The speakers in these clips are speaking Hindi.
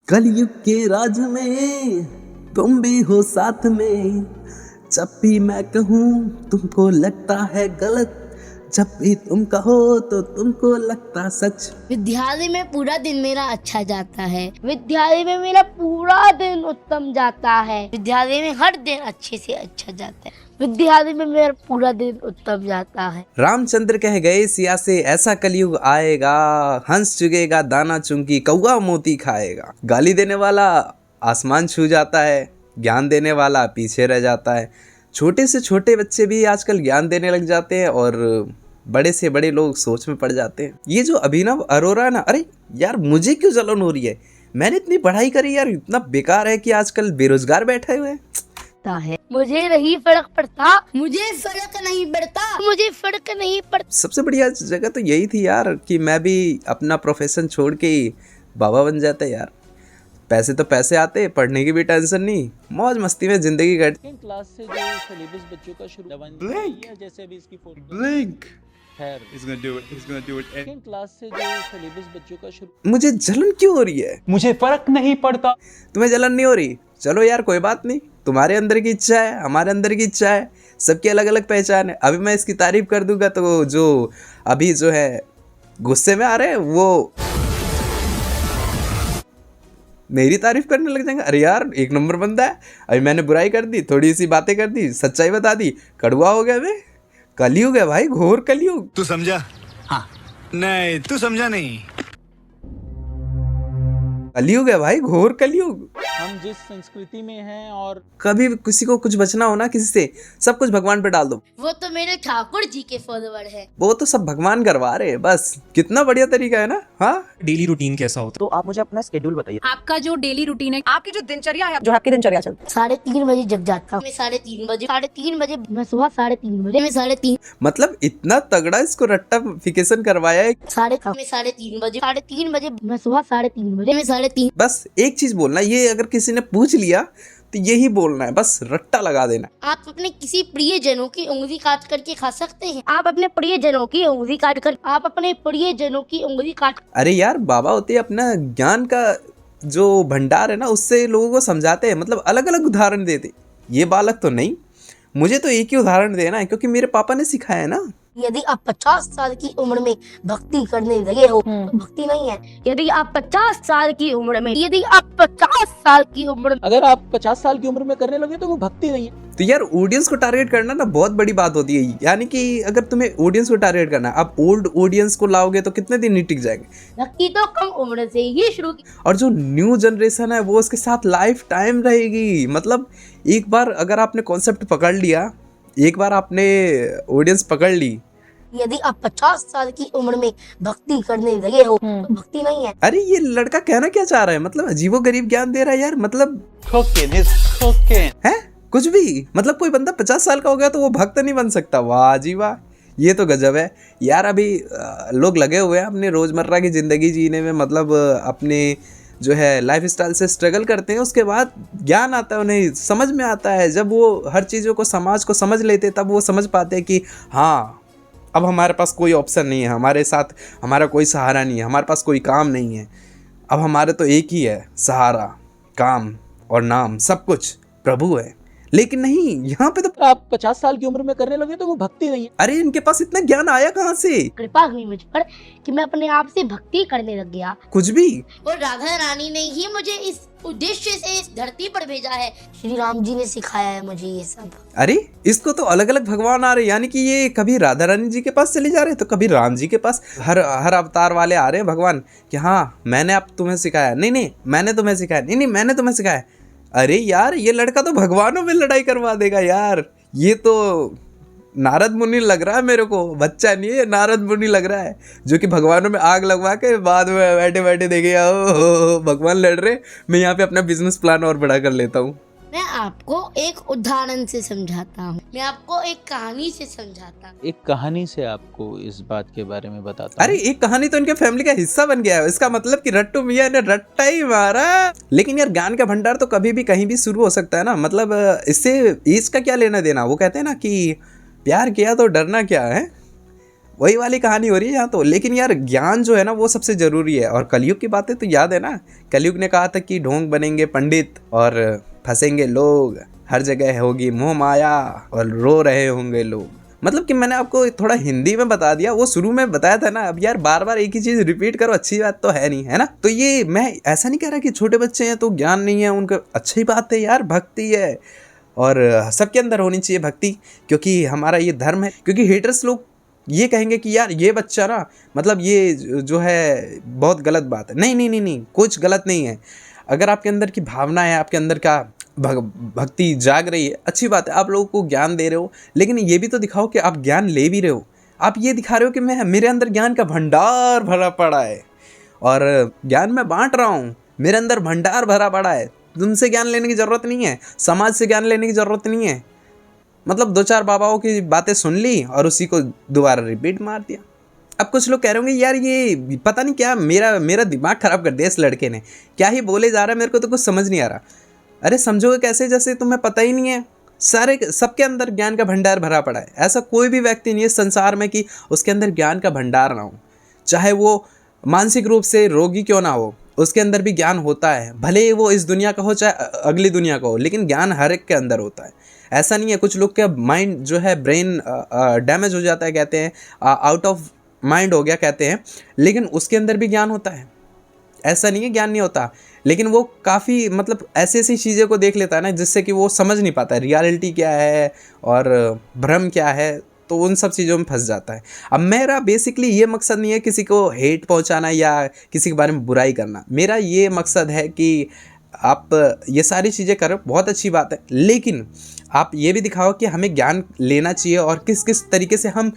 कलयुग के राज में तुम भी हो साथ में। जब भी मैं कहूँ तुमको लगता है गलत, जब भी तुम कहो तो तुमको लगता सच। विद्यालय में पूरा दिन मेरा अच्छा जाता है। विद्यालय में मेरा पूरा दिन उत्तम जाता है। विद्यालय में हर दिन अच्छे से अच्छा जाता है। विद्यालय में मेरा पूरा दिन उत्तम जाता है। रामचंद्र कह गए सिया से ऐसा कलयुग आएगा, हंस चुगेगा दाना चुंगी कौवा मोती खाएगा। गाली देने वाला आसमान छू जाता है, ज्ञान देने वाला पीछे रह जाता है। छोटे से छोटे बच्चे भी आजकल ज्ञान देने लग जाते हैं और बड़े से बड़े लोग सोच में पड़ जाते हैं। ये जो अभिनव अरोरा ना, अरे यार मुझे क्यों जलन हो रही है? मैंने इतनी पढ़ाई करी यार, इतना बेकार है कि आजकल बेरोजगार बैठे हुए हैं। मुझे नहीं फर्क पड़ता, मुझे फर्क नहीं पड़ता, मुझे फर्क नहीं पड़ता। सबसे बढ़िया जगह तो यही थी यार कि मैं भी अपना प्रोफेशन छोड़ के बाबा बन जाता यार। पैसे तो पैसे आते, पढ़ने की भी टेंशन नहीं, मौज मस्ती में जिंदगी कटती। क्लास से जो सिलेबस बच्चों का शुरू है, जैसे अभी इसकी फोटो Blink. खैर He's gonna do it. He's gonna do it. Second class से जो सिलेबस बच्चों का शुरू मुझे जलन क्यों हो रही है? मुझे फर्क नहीं पड़ता। तुम्हें जलन नहीं हो रही? चलो यार कोई बात नहीं, तुम्हारे अंदर की इच्छा है, हमारे अंदर की इच्छा है, सबकी अलग अलग पहचान है। अभी मैं इसकी तारीफ कर दूंगा तो जो अभी जो है गुस्से में आ रहे हैं वो मेरी तारीफ करने लग जाएंगे। अरे यार एक नंबर बंदा है, अभी मैंने बुराई कर दी, थोड़ी सी बातें कर दी, सच्चाई बता दी, कड़वा हो गया मैं। कलयुग है भाई, घोर कलयुग। तू समझा? हाँ। नहीं, तू समझा नहीं। कलयुग है भाई, घोर कलयुग। हम जिस संस्कृति में हैं और कभी भी किसी को कुछ बचना हो ना किसी से, सब कुछ भगवान पे डाल दो। वो तो मेरे ठाकुर जी के फॉलोवर है। वो तो सब भगवान करवा रहे हैं बस। कितना बढ़िया तरीका है ना। हाँ, डेली रूटीन कैसा होता तो आप मुझे अपना स्केड्यूल बताइए। आपका जो डेली रूटीन है, आपकी जो दिनचर्या है, जो आपकी दिनचर्या चलती है। 3:30 बजे जग जाता हूँ। मैं 3:30 बजे, 3:30 बजे मैं सुबह 3:30 बजे मैं 3:30 मतलब इतना तगड़ा इसको रट्टाफिकेशन करवाया है। मैं 3:30 बजे, 3:30 बजे मैं सुबह 3:30 बजे मैं 3:30। बस एक चीज बोलना, ये अगर किसी ने पूछ लिया तो यही बोलना है, बस रट्टा लगा देना। आप अपने किसी प्रियजनों की उंगली काट करके खा सकते हैं। आप अपने प्रियजनों की उंगली काट कर, आप अपने प्रियजनों की उंगली काट। अरे यार बाबा होते हैं, अपना ज्ञान का जो भंडार है ना उससे लोगों को समझाते हैं, मतलब अलग अलग उदाहरण देते। ये बालक तो नहीं, मुझे तो एक ही उदाहरण देना है क्योंकि मेरे पापा ने सिखाया है ना। यदि आप 50 साल की उम्र में भक्ति करने लगे हो तो भक्ति नहीं है। यदि आप 50 साल की उम्र में, यदि आप 50 साल की उम्र में, अगर आप 50 साल की उम्र में करने लगे तो वो भक्ति नहीं है। तो यार ऑडियंस को टारगेट करना ना बहुत बड़ी बात होती है। यानी कि अगर तुम्हें ऑडियंस को टारगेट करना है, आप ओल्ड ऑडियंस को लाओगे तो कितने दिन नहीं टिक जाएंगे। भक्ति तो कम उम्र से ही शुरू की। और जो न्यू जनरेशन है वो उसके साथ लाइफ टाइम रहेगी। मतलब एक बार अगर आपने कॉन्सेप्ट पकड़ लिया, एक बार आपने ऑडियंस पकड़ ली। यदि आप 50 साल की उम्र में भक्ति करने लगे हो तो भक्ति नहीं है। अरे ये लड़का कहना क्या चाह रहा है? मतलब अजीबो गरीब ज्ञान दे रहा है यार। मतलब है कुछ भी, मतलब कोई बंदा 50 साल का हो गया तो वो भक्त नहीं बन सकता। वाह जी वाह, ये तो गजब है यार। अभी लोग लगे हुए हैं अपने रोजमर्रा की जिंदगी जीने में, मतलब अपने जो है लाइफ स्टाइल से स्ट्रगल करते हैं। उसके बाद ज्ञान आता है, उन्हें समझ में आता है। जब वो हर चीज़ों को, समाज को समझ लेते तब वो समझ पाते हैं कि हाँ अब हमारे पास कोई ऑप्शन नहीं है, हमारे साथ हमारा कोई सहारा नहीं है, हमारे पास कोई काम नहीं है। अब हमारे तो एक ही है सहारा, काम और नाम, सब कुछ प्रभु है। लेकिन नहीं, यहाँ पे तो आप 50 साल की उम्र में करने लगे तो वो भक्ति नहीं है। अरे इनके पास इतना ज्ञान आया कहाँ से? कृपा हुई मुझ पर कि मैं अपने आप से भक्ति करने लग गया। कुछ भी। और राधा रानी ने ही मुझे इस उद्देश्य से इस धरती पर भेजा है। श्री राम जी ने सिखाया है मुझे ये सब। अरे इसको तो अलग अलग भगवान आ रहे, यानी कि ये कभी राधा रानी जी के पास चले जा रहे हैं तो कभी राम जी के पास। हर अवतार वाले आ रहे हैं भगवान कि हाँ मैंने अब तुम्हें सिखाया, नहीं मैंने तुम्हें सिखाया, नहीं मैंने तुम्हें सिखाया। अरे यार ये लड़का तो भगवानों में लड़ाई करवा देगा यार। ये तो नारद मुनि लग रहा है मेरे को, बच्चा नहीं है, नारद मुनि लग रहा है जो कि भगवानों में आग लगवा के बाद में बैठे बैठे देखे ओ भगवान लड़ रहे, मैं यहाँ पे अपना बिजनेस प्लान और बड़ा कर लेता हूँ। मैं आपको एक उदाहरण से समझाता हूँ, मैं आपको एक कहानी से समझाता हूँ। एक कहानी से आपको इस बात के बारे में बताता अरे एक कहानी तो इनके फैमिली का हिस्सा बन गया है। इसका मतलब कि रट्टू मियां ने रट्टा ही मारा। लेकिन यार ज्ञान का भंडार तो कभी भी कहीं भी शुरू हो सकता है ना। मतलब इससे एज का क्या लेना देना। वो कहते हैं ना कि प्यार किया तो डरना क्या है। वही वाली कहानी हो रही है यहाँ तो। लेकिन यार ज्ञान जो है ना वो सबसे ज़रूरी है। और कलयुग की बातें तो याद है ना, कलयुग ने कहा था कि ढोंग बनेंगे पंडित और फंसेंगे लोग, हर जगह होगी मोह माया और रो रहे होंगे लोग। मतलब कि मैंने आपको थोड़ा हिंदी में बता दिया, वो शुरू में बताया था ना। अब यार बार बार एक ही चीज़ रिपीट करो, अच्छी बात तो है नहीं, है ना। तो ये मैं ऐसा नहीं कह रहा कि छोटे बच्चे हैं तो ज्ञान नहीं है उनका, अच्छी बात है यार, भक्ति है और सबके अंदर होनी चाहिए भक्ति, क्योंकि हमारा ये धर्म है। क्योंकि हेटर्स लोग ये कहेंगे कि यार ये बच्चा ना मतलब ये जो है बहुत गलत बात है। नहीं नहीं नहीं नहीं, कुछ गलत नहीं है। अगर आपके अंदर की भावना है, आपके अंदर का भक्ति जाग रही है, अच्छी बात है, आप लोगों को ज्ञान दे रहे हो। लेकिन ये भी तो दिखाओ कि आप ज्ञान ले भी रहे हो। आप ये दिखा रहे हो कि मेरे अंदर ज्ञान का भंडार भरा पड़ा है और ज्ञान मैं बांट रहा हूँ, मेरे अंदर भंडार भरा पड़ा है। तुमसे ज्ञान लेने की ज़रूरत नहीं है, समाज से ज्ञान लेने की ज़रूरत नहीं है। मतलब 2-4 बाबाओं की बातें सुन ली और उसी को दोबारा रिपीट मार दिया। अब कुछ लोग कह रहे होंगे यार ये पता नहीं क्या मेरा दिमाग ख़राब कर दिया इस लड़के ने, क्या ही बोले जा रहा है, मेरे को तो कुछ समझ नहीं आ रहा। अरे समझोगे कैसे, जैसे तुम्हें पता ही नहीं है। सबके अंदर ज्ञान का भंडार भरा पड़ा है। ऐसा कोई भी व्यक्ति नहीं है संसार में कि उसके अंदर ज्ञान का भंडार ना हो। चाहे वो मानसिक रूप से रोगी क्यों ना हो, उसके अंदर भी ज्ञान होता है। भले ही वो इस दुनिया का हो चाहे अगली दुनिया का हो, लेकिन ज्ञान हर एक के अंदर होता है। ऐसा नहीं है, कुछ लोग का माइंड जो है ब्रेन डैमेज हो जाता है, कहते हैं आउट ऑफ माइंड हो गया कहते हैं, लेकिन उसके अंदर भी ज्ञान होता है। ऐसा नहीं है ज्ञान नहीं होता, लेकिन वो काफ़ी मतलब ऐसी ऐसी चीज़ें को देख लेता है ना जिससे कि वो समझ नहीं पाता रियलिटी क्या है और भ्रम क्या है, तो उन सब चीज़ों में फंस जाता है। अब मेरा बेसिकली ये मकसद नहीं है किसी को हेट पहुंचाना या किसी के बारे में बुराई करना। मेरा ये मकसद है कि आप ये सारी चीज़ें करो, बहुत अच्छी बात है, लेकिन आप ये भी दिखाओ कि हमें ज्ञान लेना चाहिए और किस किस तरीके से हम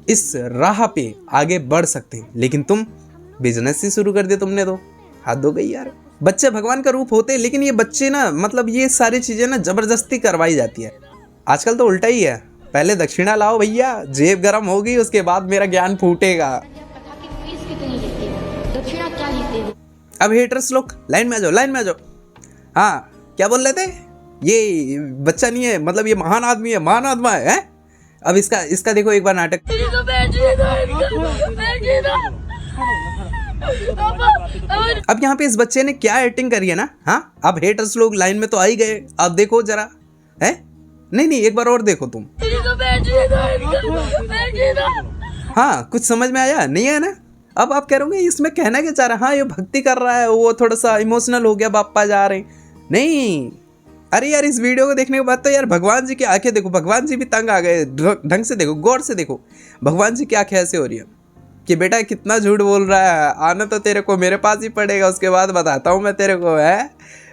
इस राह पे आगे बढ़ सकते हैं। लेकिन तुम बिजनेस ही शुरू कर दिया तुमने, तो हद हो गई यार। बच्चे भगवान का रूप होते हैं, लेकिन ये बच्चे ना मतलब ये सारी चीज़ें ना ज़बरदस्ती करवाई जाती है। आजकल तो उल्टा ही है, पहले दक्षिणा लाओ भैया, जेब गर्म होगी, उसके बाद मेरा ज्ञान फूटेगा। कथा की फीस कितनी लेते हो, दक्षिणा क्या लेते हो? अब हेटर्स लोग लाइन में आ जाओ, लाइन में आ जाओ। हाँ क्या बोल रहे थे, ये बच्चा नहीं है मतलब ये महान आदमी है, महान आत्मा है। अब इसका देखो एक बार नाटक। अब यहाँ पे इस बच्चे ने क्या एक्टिंग करी है ना। हाँ अब हेटर्स लोग लाइन में तो आ ही गए, अब देखो जरा है। नहीं एक बार और देखो तुम। हाँ कुछ समझ में आया नहीं है ना। अब आप कह रहे होंगे इसमें कहना क्या चाह रहा है, हाँ ये भक्ति कर रहा है, वो थोड़ा सा इमोशनल हो गया, बापा जा रहे हैं। नहीं अरे यार इस वीडियो को देखने के बाद तो यार भगवान जी की आंखें देखो, भगवान जी भी तंग आ गए। ढंग से देखो, गौर से देखो, भगवान जी की आंखें ऐसे हो रही है कि बेटा कितना झूठ बोल रहा है, आना तो तेरे को मेरे पास ही पड़ेगा, उसके बाद बताता हूँ मैं तेरे को। है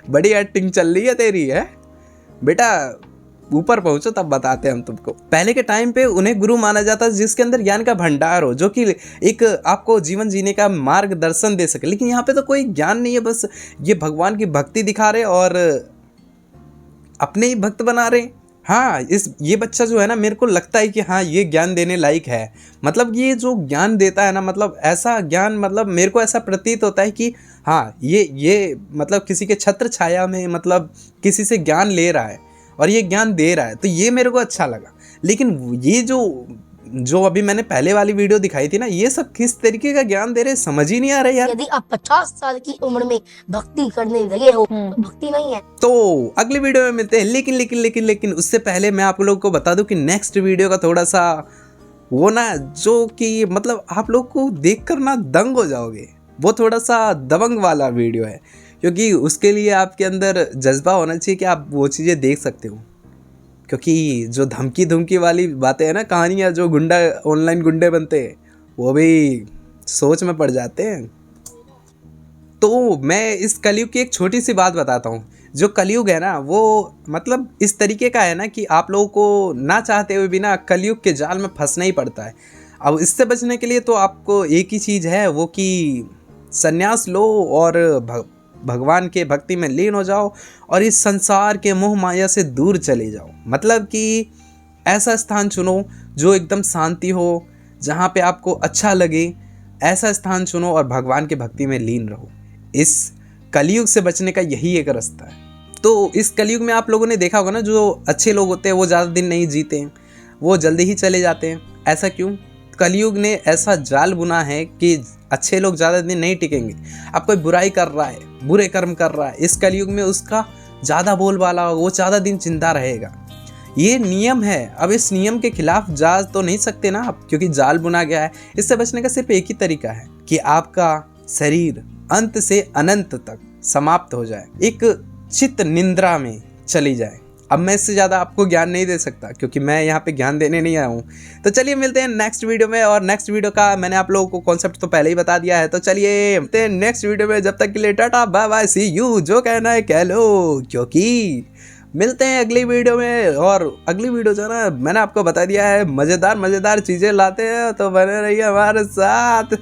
बड़ी एक्टिंग चल रही है तेरी, है बेटा ऊपर पहुंचो तब बताते हैं हम तुमको। पहले के टाइम पे उन्हें गुरु माना जाता जिसके अंदर ज्ञान का भंडार हो, जो कि एक आपको जीवन जीने का मार्गदर्शन दे सके। लेकिन यहाँ पे तो कोई ज्ञान नहीं है, बस ये भगवान की भक्ति दिखा रहे और अपने ही भक्त बना रहे। हाँ ये बच्चा जो है ना, मेरे को लगता है कि हाँ ये ज्ञान देने लायक है। मतलब ये जो ज्ञान देता है ना, मतलब ऐसा ज्ञान, मतलब मेरे को ऐसा प्रतीत होता है कि हाँ ये मतलब किसी के छत्र छाया में मतलब किसी से ज्ञान ले रहा है और ये ज्ञान दे रहा है, तो ये मेरे को अच्छा लगा। लेकिन ये जो अभी मैंने पहले वाली वीडियो दिखाई थी ना, ये सब किस तरीके का ज्ञान दे रहे समझ ही नहीं आ रहा यार। यदि आप 50 साल की उम्र में भक्ति करने लगे हो तो भक्ति नहीं है। तो अगले वीडियो में मिलते हैं। लेकिन उससे पहले मैं आप लोगों को बता दूं कि नेक्स्ट वीडियो का थोड़ा सा वो ना, जो कि मतलब आप लोग को देख कर ना दंग हो जाओगे, वो थोड़ा सा दबंग वाला वीडियो है। क्योंकि उसके लिए आपके अंदर जज्बा होना चाहिए कि आप वो चीज़ें देख सकते हो। क्योंकि जो धमकी वाली बातें हैं ना, कहानियाँ, जो गुंडा ऑनलाइन गुंडे बनते हैं, वो भी सोच में पड़ जाते हैं। तो मैं इस कलयुग की एक छोटी सी बात बताता हूँ। जो कलयुग है ना, वो मतलब इस तरीके का है ना कि आप लोगों को ना चाहते हुए भी ना कलयुग के जाल में फंसना ही पड़ता है। अब इससे बचने के लिए तो आपको एक ही चीज़ है, वो कि संन्यास लो और भगवान के भक्ति में लीन हो जाओ और इस संसार के मोह माया से दूर चले जाओ। मतलब कि ऐसा स्थान चुनो जो एकदम शांति हो, जहाँ पे आपको अच्छा लगे, ऐसा स्थान चुनो और भगवान के भक्ति में लीन रहो। इस कलयुग से बचने का यही एक रास्ता है। तो इस कलयुग में आप लोगों ने देखा होगा ना, जो अच्छे लोग होते हैं वो ज़्यादा दिन नहीं जीते हैं, वो जल्दी ही चले जाते हैं। ऐसा क्यों? कलयुग ने ऐसा जाल बुना है कि अच्छे लोग ज़्यादा दिन नहीं टिकेंगे। अब कोई बुराई कर रहा है, बुरे कर्म कर रहा है, इस कलयुग में उसका ज़्यादा बोलबाला होगा, वो ज़्यादा दिन जिंदा रहेगा। ये नियम है। अब इस नियम के खिलाफ जा तो नहीं सकते ना आप, क्योंकि जाल बुना गया है। इससे बचने का सिर्फ एक ही तरीका है कि आपका शरीर अंत से अनंत तक समाप्त हो जाए, एक चित्त निंद्रा में चली जाए। अब मैं इससे ज़्यादा आपको ज्ञान नहीं दे सकता, क्योंकि मैं यहाँ पे ज्ञान देने नहीं आया हूँ। तो चलिए मिलते हैं नेक्स्ट वीडियो में, और नेक्स्ट वीडियो का मैंने आप लोगों को कॉन्सेप्ट तो पहले ही बता दिया है। तो चलिए मिलते हैं नेक्स्ट वीडियो में, जब तक के लिए tata bye bye see you, जो कहना है कह लो, क्योंकि मिलते हैं अगली वीडियो में। और अगली वीडियो जो है ना, मैंने आपको बता दिया है, मज़ेदार चीज़ें लाते हैं, तो बने रहिए हमारे साथ।